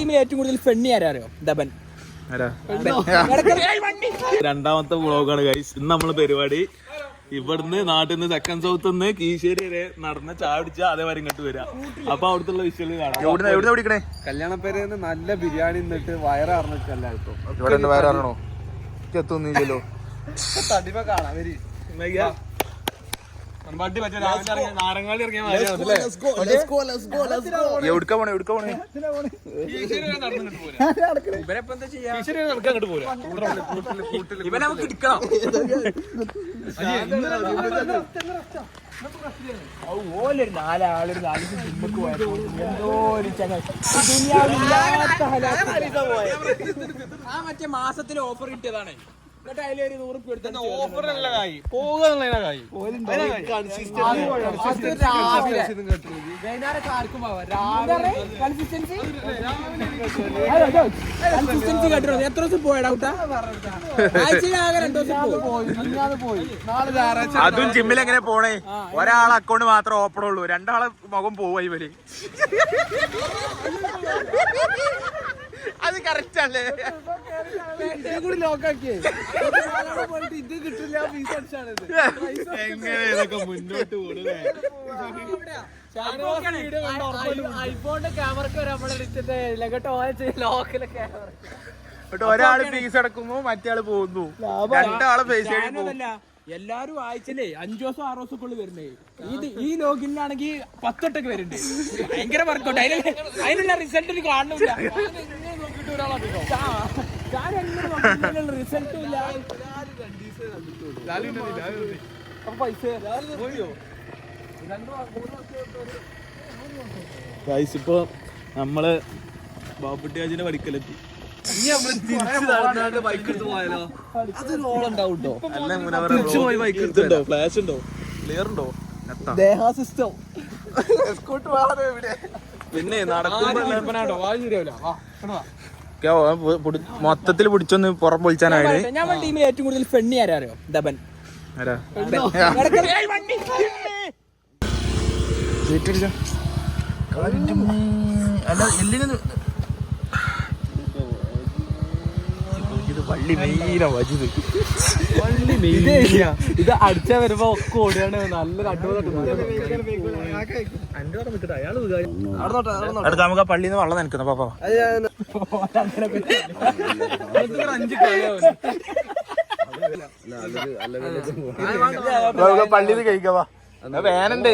ടീമിൽ ഏറ്റവും കൂടുതൽ ഫണ്ണി ആരാറിയോ? ദബൻ. രണ്ടാമത്തെ വ്ളോഗാണ് ഗൈസ്. ഇന്ന് നമ്മള് പരിപാടി ഇവിടുന്ന് നാട്ടിൽ നിന്ന് തെക്കൻ സൗത്ത് നിന്ന് കീശ്ശേരി വരെ നടന്ന് ചായ പിടിച്ച അതേവരെ ഇങ്ങോട്ട് വരാം. അപ്പൊ അവിടുത്തെ വിഷ്വല് കാണാം. കല്യാണ പേര് നല്ല ബിരിയാണി നിന്നിട്ട് വയറിഞ്ഞിട്ടല്ല ഇപ്പൊ ഇവിടെ വയറാണോ എത്തുന്നില്ലല്ലോ. തടിമ കാണാം വരി നാരങ്ങാളി ഇറങ്ങിയ എവിടുക്ക പോണേ എവിടുക്ക പോണേ ഇവനെ നമുക്ക് ഇടിക്കണം. ഓലൊരു നാലാളൊരു ജിമ്മക്ക് പോയപ്പോ എന്തോ ഒരു ആ മറ്റേ മാസത്തിൽ ഓഫർ കിട്ടിയതാണ്. എന്നിട്ട് അതിലൊരു 100 ഉറുപ്പിക എടുത്ത ഓഫറല്ല കായി പോകുക കായി. വൈകുന്നേരം ആർക്കും കൺസിസ്റ്റൻസി കേട്ടോ. എത്ര ദിവസം പോയടാ കുട്ടാ? ആഴ്ചയിൽ ആകെ 2 ദിവസം പോയി. അതും ജിമ്മിൽ എങ്ങനെ പോണേ? ഒരാളെ അക്കൗണ്ട് മാത്രം ഓപ്പൺ ഉള്ളൂ, രണ്ടാളെ മുഖം പോവാ ഇവര്. അത് കറക്റ്റ് അല്ലേ? കൂടി ലോക്കാക്കിയേ ഇത് കിട്ടില്ല. എങ്ങനെ ഇതൊക്കെ മുന്നോട്ട് പോണേ? ഐഫോണിന്റെ ക്യാമറക്ക് വരെ നമ്മളെ ലോക്കലെ ക്യാമറ. ഒരാള് ഫീസ് അടക്കുമ്പോ മറ്റേ ആള് പോകുന്നു, രണ്ടാളെ പൈസ. എല്ലാരും ആഴ്ചയിലേ 5 ദിവസം 6 ദിവസമൊക്കെ വരുന്നേ. ഈ ലോഗിനിലാണെങ്കിൽ 10 തൊട്ടൊക്കെ വരുന്നുണ്ട്. ഭയങ്കര വർക്കൗട്ട്. അതിനുള്ള റിസൾട്ട് കാണുന്നില്ല. റിസൾട്ടും ഇല്ല. ഗൈസ് ഇപ്പൊ നമ്മള് ബാബുട്ടിയാജിന്റെ പഠിക്കലെത്തി. ഫ്ലാഷ് ഉണ്ടോ? ക്ലിയർ ഉണ്ടോ? പിന്നെ മൊത്തത്തിൽ പിടിച്ചൊന്ന് പുറം പൊളിച്ചാനായി. ഞങ്ങളുടെ ടീമിൽ ഏറ്റവും കൂടുതൽ ഫണ്ണി ആരാറിയോ? ദബൻ. ഇത് അടിച്ചാ വരുമ്പോ ഒക്കെ ഓടിയാണ്. നല്ലൊരു അടുത്ത നമുക്ക് പള്ളിന്ന് വെള്ളം നനക്കുന്ന പാപ്പ. പള്ളിന്ന് കഴിക്കാവാ. വേനണ്ടേ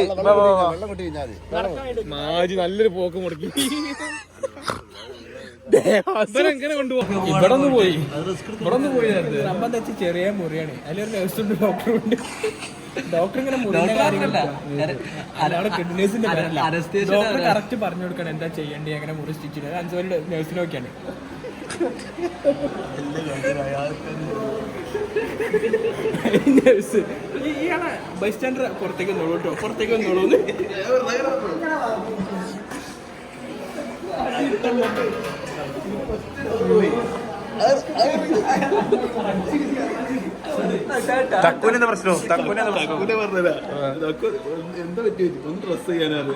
മാജി നല്ലൊരു പോക്ക് മുടക്കി. സംഭവം വെച്ച് ചെറിയ മുറിയാണ്. അതിലൊരു നഴ്സുണ്ട്, ഡോക്ടറുണ്ട്. ഡോക്ടർ ഇങ്ങനെ ഡോക്ടർ കറക്റ്റ് പറഞ്ഞു കൊടുക്കണം എന്താ ചെയ്യേണ്ടി, എങ്ങനെ മുറി സ്റ്റിച്ച് ചെയ്ത്. 5 പേര് നഴ്സിനെ നോക്കിയാണ്. നഴ്സ് ഇയാളെ ബൈ സ്റ്റാൻഡർ പുറത്തേക്ക് വന്നോളൂ കേട്ടോ, പുറത്തേക്ക് വന്നോളൂന്ന്. തക്കുവിനെന്താ പ്രശ്നം? എന്താ പറ്റി? ഒന്ന് ഡ്രസ് ചെയ്യാനാണ്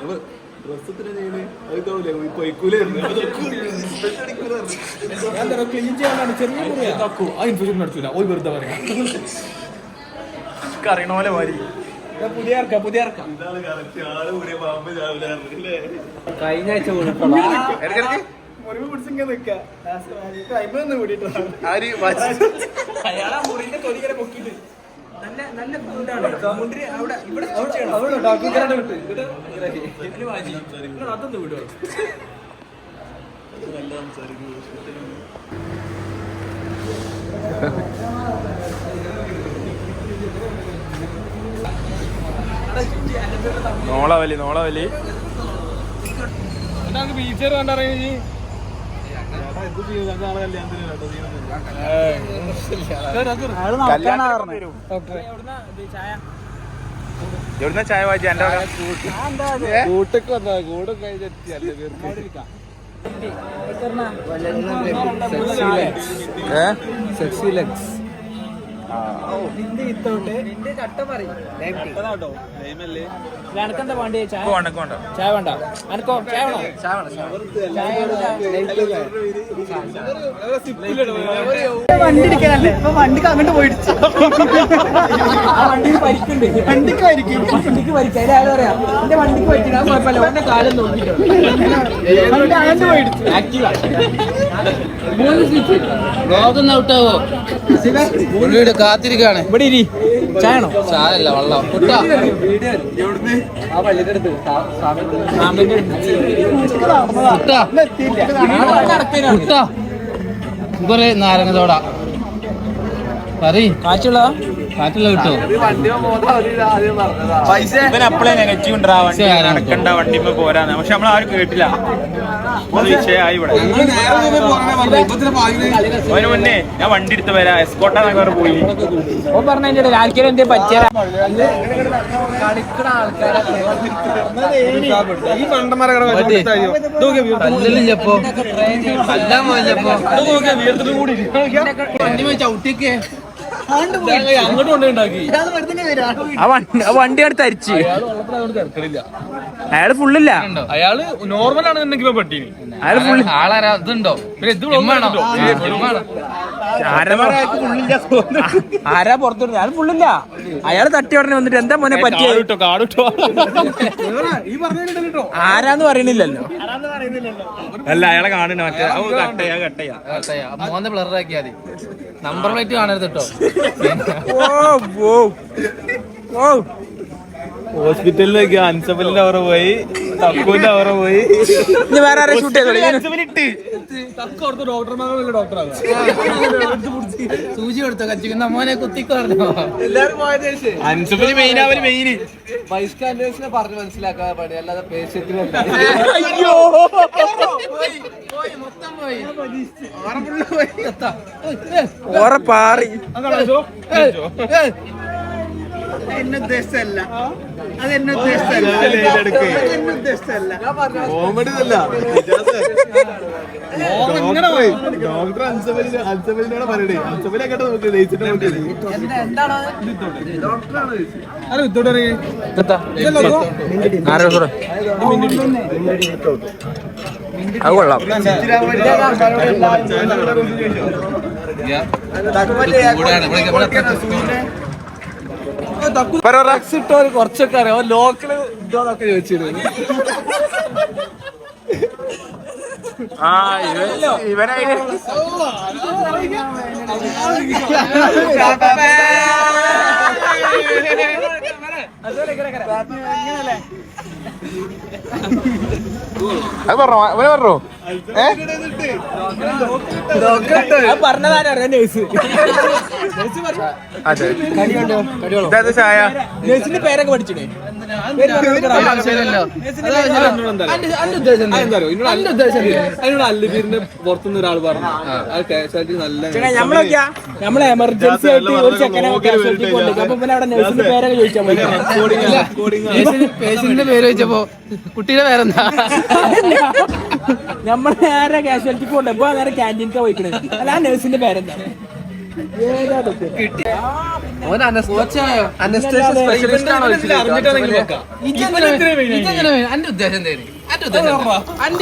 ക്ലീൻ ചെയ്യാനാണ്. ചെറിയ ഇൻഫെക്ഷൻ നടത്തൂല. ഒരു വെറുതെ പറയാം. അറിയണ പോലെ മാറി. പുതിയ കഴിഞ്ഞ ആഴ്ച അയാളാ മുറിന്റെ തൊലികരെ പൊക്കിട്ട് നല്ല ഫുഡാണ്. അവിടെ ഇവിടെ അതൊന്ന് വിടുക. നോളവലി ബീച്ചർ കണ്ടറിയ എവിടുന്ന ചായ വായിച്ച എന്റെ കൂട്ടൊക്കെ വന്നാ കൂടെ കഴിഞ്ഞെത്തി. എനക്കെന്താ വേണ്ടി ചായ വേണ്ട ചായ വേണ്ട അനക്കോ ചായ വേണോ വണ്ടി എടുക്കാനല്ലേ ഇപ്പൊ വണ്ടിക്ക് അങ്ങോട്ട് പോയിടിച്ചു. ആ വണ്ടിയിൽ പരിക്കുണ്ട് വണ്ടിക്ക് ആയിരിക്കും. വണ്ടിക്ക് പരിക്ക അതിൽ പറയാം എന്റെ വണ്ടിക്ക് പറ്റില്ല അത് കുഴപ്പമില്ല ഓന്റെ കാലം നോക്കിട്ടോ വണ്ടി അങ്ങോട്ട് പോയിടിച്ചു. ആക്റ്റീവ കാത്തിരിക്കാണ്. ഇവിടെ ഇരി ചായണോ ചായല്ല വെള്ളം കുട്ടാ. കുറെ നാരങ്ങ തോട പറയ്. കാച്ചുള്ള കാറ്റുള്ള കിട്ടുമോ? അപ്പളേ നെഗറ്റീവ് ഉണ്ടാ വണ്ടി നടക്കണ്ട വണ്ടിമ്മ പോരാന്ന്. പക്ഷെ നമ്മളാരും കേട്ടില്ല. അത് വിഷയമായി ഇവിടെ. അതിന് മുന്നേ ഞാൻ വണ്ടി എടുത്ത് വരാം എസ്കോട്ടാന്നൊക്കെ വേറെ പോയി. ഓ പറഞ്ഞ ആർക്കെങ്കിലും എന്തേ പറ്റിയ കല്ലില്ലപ്പോ കല്ലാൻ പോയപ്പോ ചവിട്ടിയൊക്കെ അങ്ങോട്ട് കൊണ്ടുണ്ടാക്കി. ആ വണ്ടി അടുത്ത് അരിച്ച് അയാള് ഫുള്ളില്ല. അയാള് നോർമൽ ആണെന്നുണ്ടെങ്കിൽ പട്ടീനി. അയാള് ഫുള്ള് ആളാരാ ഇതുണ്ടോ? ആരാ പുറത്തോട്ട് അയാൾ ഫുള്ളില്ല. അയാള് തട്ടി ഉടനെ വന്നിട്ട് എന്താ മോനെ പറ്റിയ കാടുട്ടോ ആരാന്ന് പറയണില്ലല്ലോ. അല്ല അയാളെ കാണണ്ട മറ്റേ കട്ടയാ മോന്റെ ബ്ലറാക്കിയാ മതി. നമ്പർ പ്ലേറ്റ് കാണരുത് കേട്ടോ. ഹോസ്പിറ്റലിലേക്ക് അൻസഫലിന്റെ അവർ പോയി, തക്കുവിന്റെ അവർ പോയി. ഇനി വേറെ ആരെ ഷൂട്ട് ചെയ്തോളൂ. സൂചി കൊടുത്തോ കച്ചിക്കുന്ന മോനെ കുത്തിക്കോ പറഞ്ഞോ. അൻസഫലി മെയിൻ അവര് മെയിന്. വൈസ് കാൻഡിഡേറ്റ്സിനെ പറഞ്ഞ് മനസ്സിലാക്കാതെ പണി, അല്ലാതെ പേഷ്യന്റിനെ അയ്യോ പാറി എന്നെ ഉദ്ദേശിച്ചല്ല. അത് എന്നെ ഉദ്ദേശിച്ചല്ല. കോമഡി അല്ല. ഡോക്ടർ അൻസഫലിനോട് പറയണേ. അൻസഫലി അങ്ങോട്ട് നോക്കി ജയിച്ചിട്ട് നോക്കിയത്. അത് കൊള്ളാം. കുറച്ചൊക്കെ അറിയാം. ലോക്കല് ഇതോന്നൊക്കെ ചോദിച്ചിരുന്നു. ഇവനായി അത് പറഞ്ഞോ പറഞ്ഞതാരാ നേഴ്സ്. ചായ നേഴ്സിന്റെ പേരൊക്കെ പഠിച്ചിട്ടേ അല്ലീറിന്റെ പുറത്തുനിന്ന് ഒരാൾ പറഞ്ഞു നമ്മളൊക്കെയാ നമ്മളെ എമർജൻസി ആയിട്ട് ഒരു ചെക്കനെ കാഷ്വാലിറ്റി കൊണ്ടുപോയി. അപ്പൊ പിന്നെ അവിടെ നേഴ്സിന്റെ പേരൊക്കെ ചോദിച്ചാൽ മതി. പേഷ്യന്റിന്റെ പേര് ചോദിച്ചപ്പോ കുട്ടിയുടെ പേരെന്താ? നമ്മള് നേരെ കാഷ്വാലിറ്റിക്ക് കൊണ്ടു. ഇപ്പൊ നേരെ ക്യാൻറ്റീൻക്കാ പോയിക്കണേ. അല്ല ആ നേഴ്സിന്റെ പേരെന്താ?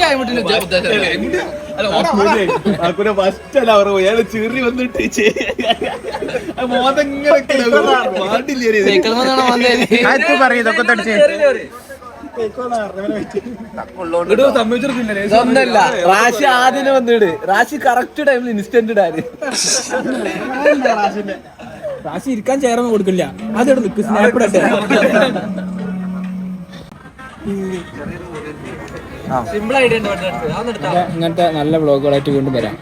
ചെറി വന്നിട്ട് ഒന്നല്ല, റാശി ആദ്യം വന്നിട്. റാശി കറക്റ്റ് ടൈമിൽ ഇൻസ്റ്റന്റ് ഇടാര്. റാശി ഇരിക്കാൻ ചേർന്ന് കൊടുക്കില്ല. അതോടെ നിൽക്കും. സ്നാപ്പിടട്ടെ. സിമ്പിൾ ഐഡിയ ഉണ്ട്. ഇങ്ങനത്തെ നല്ല വ്ളോഗുകളായിട്ട് വീണ്ടും വരാം.